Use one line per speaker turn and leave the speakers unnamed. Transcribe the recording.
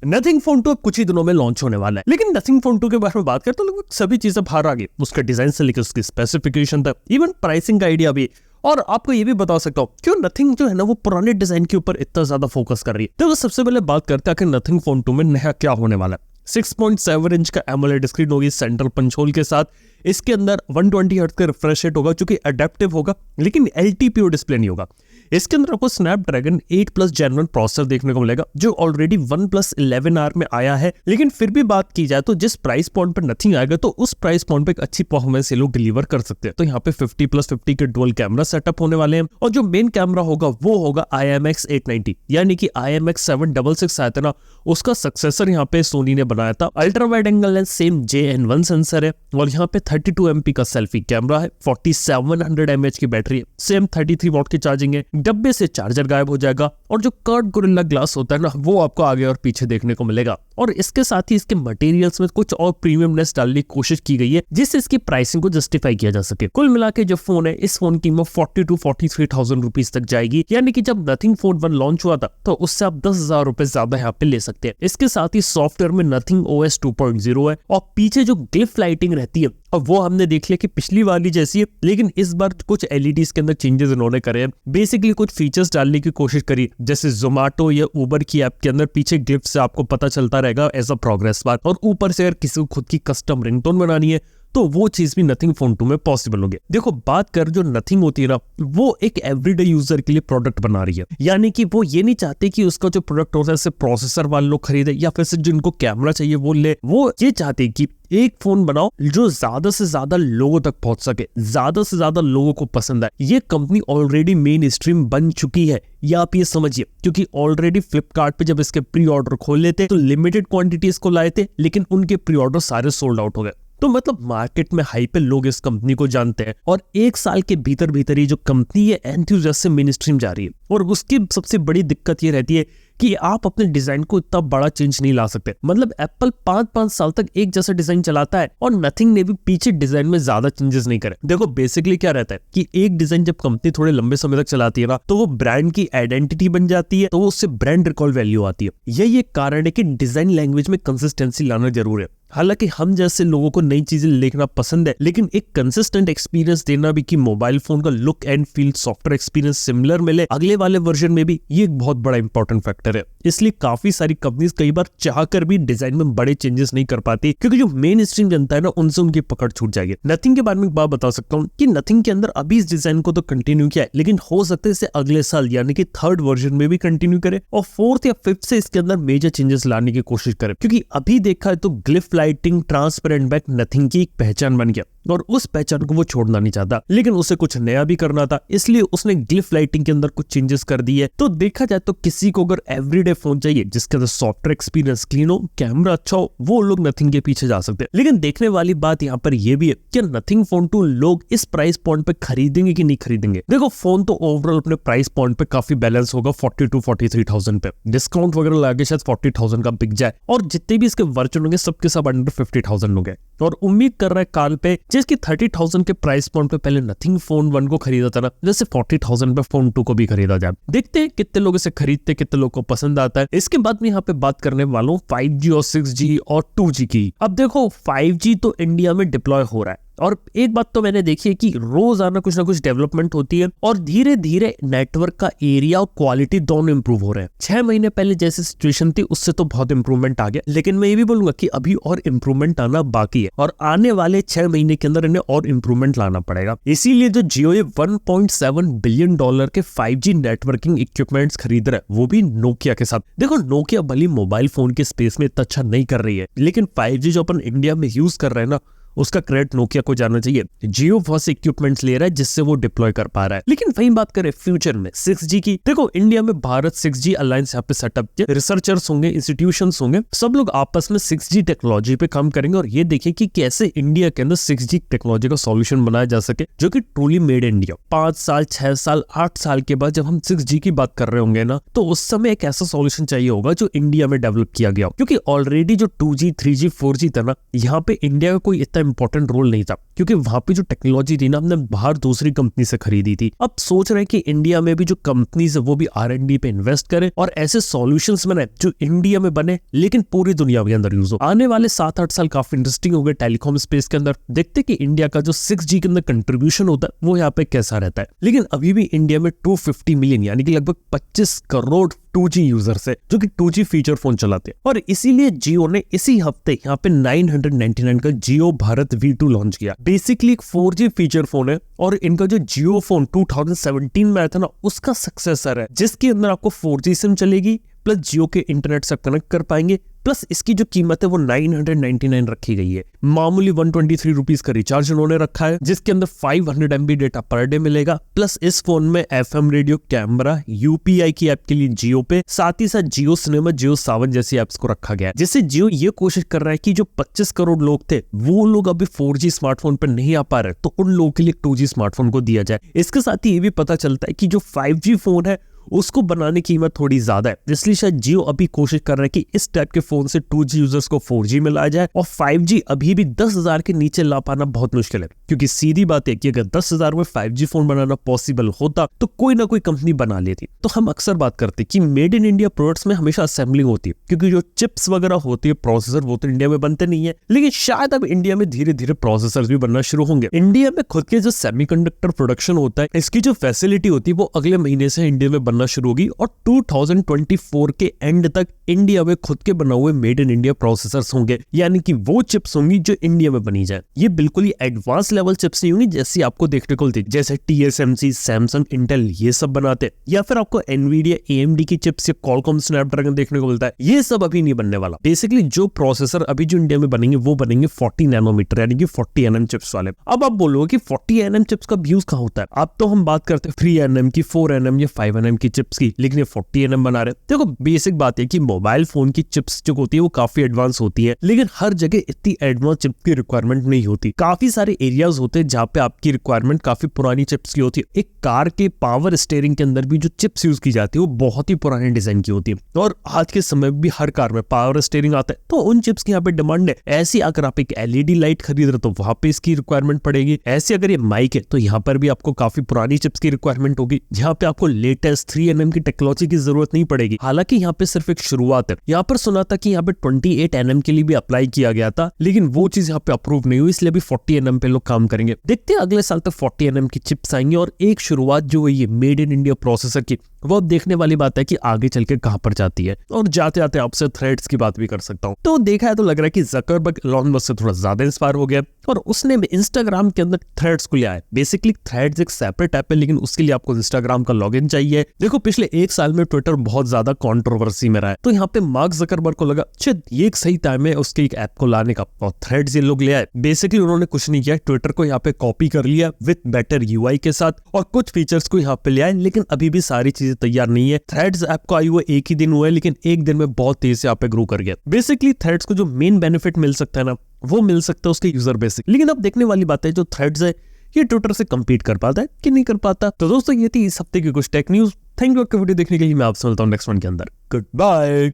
Nothing phone 2 अब कुछ ही दिनों में लॉन्च होने वाला है, लेकिन नथिंग फोन 2 के बारे में बात करते तो लगभग सभी चीजें बाहर आ गई, उसका डिजाइन से लेकर उसकी स्पेसिफिकेशन तक, इवन प्राइसिंग का आइडिया भी। और आपको ये भी बता सकता हूँ क्यों नथिंग जो है ना वो पुराने डिजाइन के ऊपर इतना ज्यादा फोकस कर रही है। तो सबसे पहले बात करते हैं कि नथिंग फोन 2 में नया क्या होने वाला है। 6.7 इंच का एमोलेड स्क्रीन होगी सेंट्रल पंच होल के साथ। इसके अंदर 120 हर्ट्ज का रिफ्रेश रेट होगा जो कि अडेप्टिव होगा, लेकिन LTPO डिस्प्ले नहीं होगा। इसके अंदर आपको स्नैपड्रैगन 8+ Gen 1 प्रोसेसर देखने को मिलेगा जो ऑलरेडी OnePlus 11R में आया है। लेकिन फिर भी बात की जाए तो जिस प्राइस पॉइंट पर नथिंग आएगा तो उस प्राइस पॉइंट पे एक अच्छी परफॉर्मेंस ये लोग डिलीवर कर सकते हैं। तो यहाँ पे 50+50 के डुअल कैमरा सेटअप होने वाले हैं और जो मेन कैमरा होगा वो होगा IMX 890, यानी कि IMX 766 आया था ना, उसका सक्सेसर यहाँ पे सोनी ने बनाया था। Ultra wide angle lens same JN1 sensor है और यहाँ पे 32 MP का सेल्फी कैमरा है, 4700 mAh की बैटरी है, सेम 33 वॉट की चार्जिंग है, डब्बे से चार्जर गायब हो जाएगा और जो कर्व गोरिल्ला ग्लास होता है ना वो आपको आगे और पीछे देखने को मिलेगा। और इसके साथ ही इसके मटेरियल्स में कुछ और प्रीमियमनेस डालने की कोशिश की गई है जिससे इसकी प्राइसिंग को जस्टिफाई किया जा सके। कुल मिला के जो फोन है इस फोन की कीमत 42-43,000 रुपीज तक जाएगी, यानी कि जब नथिंग फोन 1 लॉन्च हुआ था तो उससे आप 10,000 रुपए ज्यादा यहाँ पे ले सकते हैं। इसके साथ ही सॉफ्टवेयर में नथिंग OS 2.0 है और पीछे जो ग्लिफ लाइटिंग रहती है और वो हमने देख लिया कि पिछली वाली जैसी है, लेकिन इस बार कुछ LEDs के अंदर चेंजेस इन्होंने करे हैं। बेसिकली कुछ फीचर्स डालने की कोशिश करी, जैसे जोमेटो या उबर की ऐप के अंदर पीछे ग्लिफ से आपको पता चलता रहेगा एज अ प्रोग्रेस बार, और ऊपर से अगर किसी को खुद की कस्टम रिंगटोन बनानी है तो वो चीज भी नथिंग फोन 2 में पॉसिबल होगी। देखो बात कर जो नथिंग होती है ना वो एक एवरीडे यूजर के लिए प्रोडक्ट बना रही है, यानी कि वो ये नहीं चाहते कि उसका जो प्रोडक्ट होता है उसे प्रोसेसर वाले लोग खरीदे या फिर से जिनको कैमरा चाहिए वो ले। वो ये चाहते कि एक फोन बनाओ जो ज्यादा से ज्यादा लोगों तक पहुंच सके, ज्यादा से ज्यादा लोगों को पसंद आए। ये कंपनी ऑलरेडी मेन स्ट्रीम बन चुकी है, या आप ये समझिए, क्योंकि ऑलरेडी फ्लिपकार्ट पे जब इसके प्री ऑर्डर खोले थे तो लिमिटेड क्वांटिटी इसको लाए थे, लेकिन उनके प्री ऑर्डर सारे सोल्ड आउट हो गए। तो मतलब मार्केट में हाई पे लोग इस कंपनी को जानते हैं और एक साल के भीतर भीतर ही जो कंपनी है एंथुसियास्ट से मेन स्ट्रीम जा रही है। और उसकी सबसे बड़ी दिक्कत ये रहती है कि आप अपने डिजाइन को इतना बड़ा चेंज नहीं ला सकते। मतलब एप्पल 5-5 साल तक एक जैसा डिजाइन चलाता है और नथिंग ने भी पीछे डिजाइन में ज्यादा चेंजेस नहीं करे। देखो बेसिकली क्या रहता है कि एक डिजाइन जब कंपनी थोड़े लंबे समय तक चलाती है ना तो वो ब्रांड की आइडेंटिटी बन जाती है, तो वो उससे ब्रांड रिकॉल वैल्यू आती है। यही एक कारण है कि डिजाइन लैंग्वेज में कंसिस्टेंसी लाना जरूरी है। हालांकि हम जैसे लोगों को नई चीजें लिखना पसंद है, लेकिन एक कंसिस्टेंट एक्सपीरियंस देना भी कि मोबाइल फोन का look and feel software experience similar मिले अगले वाले वर्जन में भी, ये एक बहुत बड़ा इंपॉर्टेंट फैक्टर है। इसलिए काफी सारी कंपनीज कई बार चाहकर भी डिजाइन में बड़े चेंजेस नहीं कर पाती, क्योंकि जो मेन स्ट्रीम जनता है ना उनसे उनकी पकड़ छूट जाएगी। नथिंग के बारे में एक बात बता सकता हूँ कि नथिंग के अंदर अभी इस डिजाइन को तो कंटिन्यू किया है, लेकिन हो सकता है इसे अगले साल यानी कि 3rd वर्जन में भी कंटिन्यू करे और 4th या 5th से इसके अंदर मेजर चेंजेस लाने की कोशिश करे। क्योंकि अभी देखा है तो glyph lighting, transparent back nothing की एक पहचान बन गया और उस पहचान को वो छोड़ना नहीं चाहता, लेकिन उसे कुछ नया भी करना था, इसलिए उसने ग्लिफ लाइटिंग के अंदर कुछ चेंजेस कर दिए। तो देखा जाए तो किसी को अगर एवरीडे फोन चाहिए जिसके अंदर सॉफ्टवेयर एक्सपीरियंस क्लीन हो, कैमरा अच्छा हो, वो लोग नथिंग के पीछे जा सकते हैं। लेकिन देखने वाली बात यहाँ पर यह भी है कि नथिंग फोन 2 लोग इस प्राइस पॉइंट पे खरीदेंगे कि नहीं खरीदेंगे। देखो फोन तो ओवरऑल अपने प्राइस पॉइंट पे काफी बैलेंस होगा, 42-43,000 पे। डिस्काउंट वगैरह लाके शायद 40,000 का बिक जाए और जितने भी इसके वर्जन होंगे सबके सब अंडर 50,000 होंगे। और उम्मीद कर रहा है काल पे जिसकी 30,000 के प्राइस पॉइंट पे पहले नथिंग फोन 1 को खरीदा था ना, जैसे 40,000 पे फोन 2 को भी खरीदा जाए। देखते हैं कितने लोग इसे खरीदते, कितने लोग को पसंद आता है। इसके बाद में यहाँ पे बात करने वाला हूँ 5G और 6G और 2G की। अब देखो 5G तो इंडिया में डिप्लॉय हो रहा है और एक बात तो मैंने देखी है कि रोजाना कुछ ना कुछ डेवलपमेंट होती है और धीरे धीरे नेटवर्क का एरिया और क्वालिटी दोनों इंप्रूव हो रहे हैं। 6 महीने पहले जैसी सिचुएशन थी उससे तो बहुत इंप्रूवमेंट आ गया, लेकिन मैं ये भी बोलूंगा कि अभी और इंप्रूवमेंट आना बाकी है और आने वाले 6 महीने के अंदर इन्हें और इंप्रूवमेंट लाना पड़ेगा। इसीलिए जो जियो ये $1.7 बिलियन के 5G नेटवर्किंग इक्विपमेंट्स खरीद रहा है, वो भी नोकिया के साथ। देखो नोकिया भली मोबाइल फोन के स्पेस में इतना अच्छा नहीं कर रही है, लेकिन 5G जो अपन इंडिया में यूज कर रहे हैं ना उसका क्रेडिट नोकिया को जाना चाहिए। जियो फर्स्ट इक्विपमेंट्स ले रहा है जिससे वो डिप्लॉय कर पा रहा है। लेकिन वही बात करें फ्यूचर में 6G की, देखो इंडिया में भारत 6G अलायंस यहाँ पे सेटअप किया, रिसर्चर्स होंगे, इंस्टीट्यूशंस होंगे, सब लोग आपस में 6G टेक्नोलॉजी पे काम करेंगे और ये देखिए कि कैसे इंडिया के अंदर 6G टेक्नोलॉजी का सॉल्यूशन बनाया जा सके जो कि ट्रूली मेड इंडिया। 5 साल 6 साल 8 साल के बाद जब हम 6G की बात कर रहे होंगे ना, तो उस समय एक ऐसा सॉल्यूशन चाहिए होगा जो इंडिया में डेवलप किया गया, क्योंकि ऑलरेडी जो 2G 3G 4G था ना, यहाँ पे इंडिया का कोई इतना इंपॉर्टेंट रोल नहीं था। क्योंकि वहां पे जो टेक्नोलॉजी थी ना हमने बाहर दूसरी कंपनी से खरीदी थी। अब सोच रहे हैं कि इंडिया में भी जो कंपनीज है वो भी R&D पे इन्वेस्ट करें और ऐसे सॉल्यूशंस बनाए जो इंडिया में बने लेकिन पूरी दुनिया के अंदर यूज हो। आने वाले 7-8 साल काफी इंटरेस्टिंग हो गए टेलीकॉम स्पेस के अंदर। देखते कि इंडिया का जो 6G के अंदर कंट्रीब्यूशन होता है वो यहाँ पे कैसा रहता है। लेकिन अभी भी इंडिया में 250 मिलियन यानी कि लगभग 25 करोड़ 2G यूजर्स है जो कि 2G फीचर फोन चलाते हैं। और इसीलिए जियो ने इसी हफ्ते यहाँ पे 999 का जियो भारत V2 लॉन्च किया। बेसिकली एक 4G फीचर फोन है और इनका जो जियो फोन 2017 में आया था ना उसका सक्सेसर है, जिसके अंदर आपको 4G सिम चलेगी प्लस जियो के इंटरनेट से कनेक्ट कर पाएंगे। प्लस इसकी जो कीमत है वो 999 रखी गई है। मामूली 123 रुपीज का रिचार्ज उन्होंने रखा है जिसके अंदर 500 MB डेटा पर डे मिलेगा। प्लस इस फोन में FM रेडियो, कैमरा, UPI की ऐप के लिए जियो पे, साथ ही साथ जियो सिनेमा, जियो सावन जैसी एप्स को रखा गया है। जिससे जियो ये कोशिश कर रहा है कि जो 25 करोड़ लोग थे वो लोग अभी 4G स्मार्टफोन पर नहीं आ पा रहे तो उन लोगों के लिए 2G स्मार्टफोन को दिया जाए। इसके साथ ही ये भी पता चलता है कि जो 5G फोन है उसको बनाने की कीमत थोड़ी ज्यादा है, इसलिए शायद जियो अभी कोशिश कर रहा है कि इस टाइप के फोन से 2G यूजर्स को 4G में लाया जाए। और 5G अभी भी 10,000 के नीचे ला पाना बहुत मुश्किल है, क्योंकि सीधी बात है कि अगर 10,000 में 5G फोन बनाना पॉसिबल होता तो कोई ना कोई कंपनी बना लेती। तो हम अक्सर बात करते कि मेड इन इंडिया प्रोडक्ट्स में हमेशा असेंबलिंग होती है, क्योंकि जो चिप्स वगैरह होती है, प्रोसेसर, वो तो इंडिया में बनते नहीं है। लेकिन शायद अब इंडिया में धीरे धीरे प्रोसेसर भी बनना शुरू होंगे। इंडिया में खुद के जो सेमीकंडक्टर प्रोडक्शन होता है इसकी जो फैसिलिटी होती है वो अगले महीने से इंडिया में बनना शुरू होगी और 2024 के एंड तक इंडिया में खुद के बना हुए मेड इन इंडिया प्रोसेसर्स होंगे, यानी कि वो चिप्स होंगी जो इंडिया में बनी जाए। ये बिल्कुल ही एडवांस लेवल चिप्स नहीं होंगी जैसी आपको देखने को मिलती, जैसे TSMC, सैमसंग, इंटेल ये सब बनाते, या फिर आपको एनवीडिया, AMD की चिप्स या क्वालकॉम स्नैपड्रैगन देखने को मिलता है। ये सब अभी नहीं बनने वाला। बेसिकली जो प्रोसेसर अभी जो इंडिया में बनेंगे वो बनेंगे 40 नैनोमीटर यानी कि 40 nm चिप्स वाले। अब आप बोलोगे कि 40 nm चिप्स का यूज कहां होता है? अब तो हम बात करते हैं 3 nm की, 4 nm या 5 nm की चिप्स की, लेकिन ये 40 nm बना रहे। देखो बेसिक बात है कि मोबाइल फोन की चिप्स जो होती है वो काफी एडवांस होती है, लेकिन हर जगह इतनी एडवांस चिप की रिक्वायरमेंट नहीं होती। काफी सारे एरियाज होते हैं जहाँ पे आपकी रिक्वायरमेंट काफी पुरानी चिप्स की होती है। एक कार के पावर स्टीयरिंग के अंदर भी जो चिप्स यूज की जाती है वो बहुत ही पुराने डिजाइन की होती है, और आज के समय में भी हर कार में पावर स्टीयरिंग आता है तो उन चिप्स की यहाँ पे डिमांड है। ऐसी अगर आप एक LED लाइट खरीद रहे तो वहां पे इसकी रिक्वायरमेंट पड़ेगी। ऐसे अगर ये माइक है तो यहाँ पर भी आपको काफी पुरानी चिप्स की रिक्वायरमेंट होगी, जहाँ पे आपको लेटेस्ट 3 nm की टेक्नोलॉजी की जरूरत नहीं पड़ेगी। हालांकि यहाँ पे सिर्फ एक शुरुआत है। यहाँ पर सुना था कि यहाँ पे 28 nm के लिए भी अप्लाई किया गया था, लेकिन वो चीज यहाँ पे अप्रूव नहीं हुई, इसलिए अभी 40 nm पे लोग काम करेंगे। देखते हैं अगले साल तक 40 nm की चिप्स आएंगी और एक शुरुआत जो है ये मेड इन इंडिया प्रोसेसर की, वो अब देखने वाली बात है कि आगे चल के कहां पर जाती है। और जाते जाते आपसे थ्रेड्स की बात भी कर सकता हूं। तो देखा है तो लग रहा है कि ज़करबर्ग एलन मस्क से थोड़ा ज्यादा इंस्पायर हो गया और उसने इंस्टाग्राम के अंदर थ्रेड्स को लिया है। बेसिकली थ्रेड्स एक सेपरेट ऐप है, लेकिन उसके लिए आपको इंस्टाग्राम का लॉगिन चाहिए। देखो पिछले 1 साल में ट्विटर बहुत ज्यादा कंट्रोवर्सी में रहा है, तो यहाँ पे मार्क ज़करबर्ग को लगा शायद ये एक सही टाइम है उसके एक ऐप को लाने का, और थ्रेड्स ये लोग ले आए। बेसिकली उन्होंने कुछ नहीं किया, ट्विटर को यहाँ पे कॉपी कर लिया विद बेटर UI के साथ और कुछ फीचर्स को यहाँ पे ले आए, लेकिन अभी भी सारी चीजें तैयार नहीं है। थ्रेड्स ऐप को आई हुआ 1 ही दिन हुआ है, लेकिन 1 दिन में बहुत तेज से यहाँ पे ग्रो कर गया। बेसिकली थ्रेड्स को जो मेन बेनिफिट मिल सकता है ना वो मिल सकता है उसके यूजर बेस से, लेकिन अब देखने वाली बात है जो थ्रेड्स है ये ट्विटर से कंपीट कर पाता है कि नहीं कर पाता। तो दोस्तों ये थी इस हफ्ते की कुछ टेक न्यूज। थैंक यू आपका वीडियो देखने के लिए। मैं आपसे मिलता हूं नेक्स्ट वन के अंदर। Good bye.